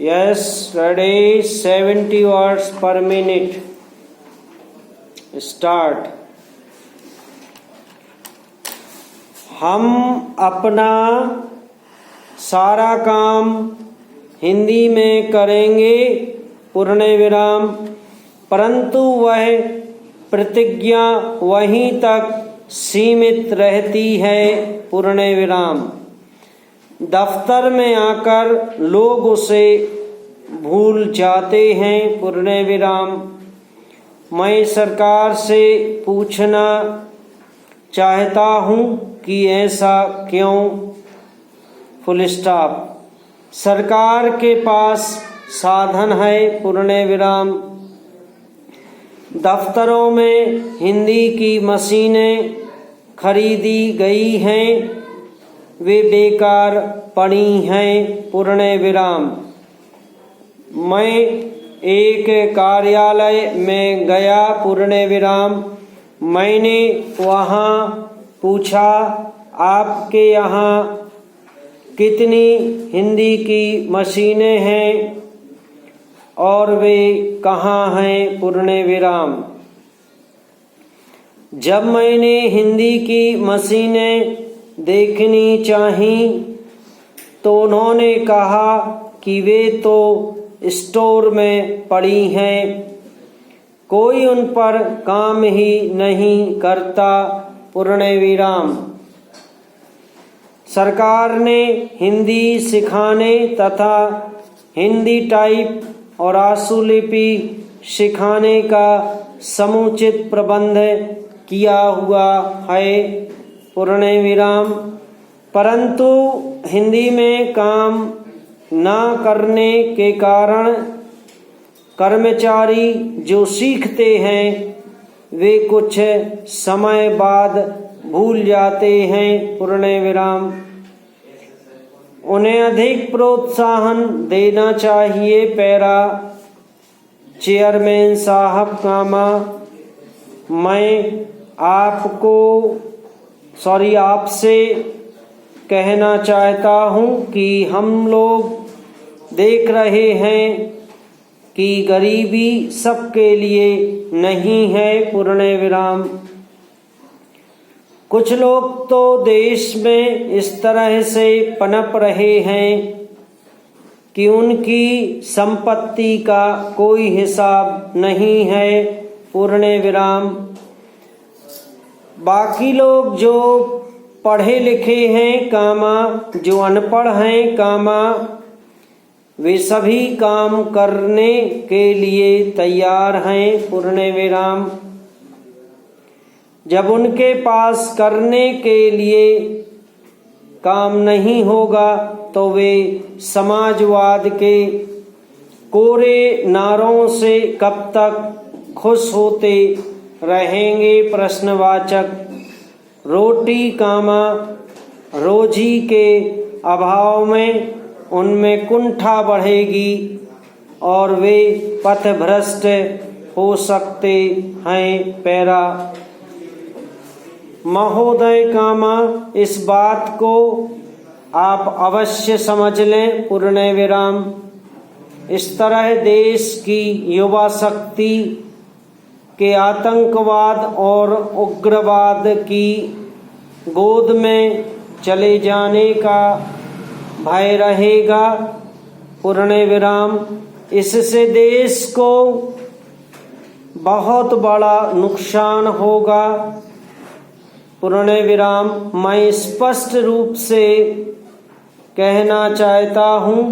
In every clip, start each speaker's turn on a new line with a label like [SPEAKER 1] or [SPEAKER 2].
[SPEAKER 1] Yes, ready. 70 words per minute. Start. हम अपना सारा काम हिंदी में करेंगे पूर्ण विराम, परंतु वह प्रतिज्ञा वहीं तक सीमित रहती है पूर्ण विराम। दफ्तर में आकर लोग उसे भूल जाते हैं पूर्ण विराम। मैं सरकार से पूछना चाहता हूँ कि ऐसा क्यों? Full stop. सरकार के पास साधन है पूर्ण विराम। दफ्तरों में हिंदी की मशीनें खरीदी गई हैं, वे बेकार पड़ी हैं पूर्ण विराम। मैं एक कार्यालय में गया पूर्ण विराम। मैंने वहाँ पूछा, आपके यहाँ कितनी हिंदी की मशीनें हैं और वे कहाँ हैं पूर्ण विराम। जब मैंने हिंदी की मशीनें देखनी चाही तो उन्होंने कहा कि वे तो स्टोर में पड़ी हैं, कोई उन पर काम ही नहीं करता पूर्ण विराम। सरकार ने हिंदी सिखाने तथा हिंदी टाइप और आशुलिपि सिखाने का समुचित प्रबंध किया हुआ है पूर्ण विराम, परंतु हिंदी में काम ना करने के कारण कर्मचारी जो सीखते हैं वे कुछ समय बाद भूल जाते हैं पूर्ण विराम। उन्हें अधिक प्रोत्साहन देना चाहिए पैरा। चेयरमैन साहब कामा, मैं आपसे कहना चाहता हूँ कि हम लोग देख रहे हैं कि गरीबी सबके लिए नहीं है पूर्ण विराम। कुछ लोग तो देश में इस तरह से पनप रहे हैं कि उनकी संपत्ति का कोई हिसाब नहीं है पूर्ण विराम। बाकी लोग जो पढ़े लिखे हैं कामा, जो अनपढ़ हैं कामा, वे सभी काम करने के लिए तैयार हैं पूर्ण विराम। जब उनके पास करने के लिए काम नहीं होगा तो वे समाजवाद के कोरे नारों से कब तक खुश होते रहेंगे प्रश्नवाचक। रोटी कामा रोजी के अभाव में उनमें कुंठा बढ़ेगी और वे पथभ्रष्ट हो सकते हैं पैरा। महोदय कामा, इस बात को आप अवश्य समझ लें पूर्ण विराम। इस तरह देश की युवा शक्ति के आतंकवाद और उग्रवाद की गोद में चले जाने का भय रहेगा पूर्ण विराम। इससे देश को बहुत बड़ा नुकसान होगा पूर्ण विराम। मैं स्पष्ट रूप से कहना चाहता हूँ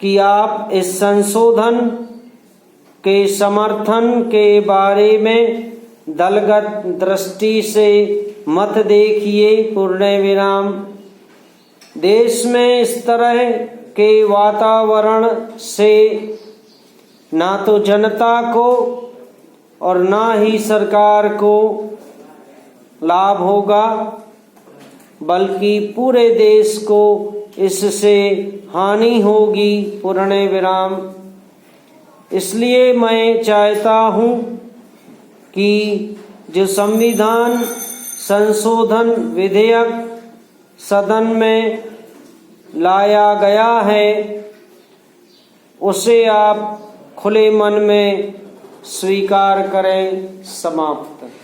[SPEAKER 1] कि आप इस संशोधन के समर्थन के बारे में दलगत दृष्टि से मत देखिए पूर्ण विराम। देश में इस तरह के वातावरण से ना तो जनता को और ना ही सरकार को लाभ होगा, बल्कि पूरे देश को इससे हानि होगी पूर्ण विराम। इसलिए मैं चाहता हूँ कि जो संविधान संशोधन विधेयक सदन में लाया गया है उसे आप खुले मन में स्वीकार करें। समाप्त।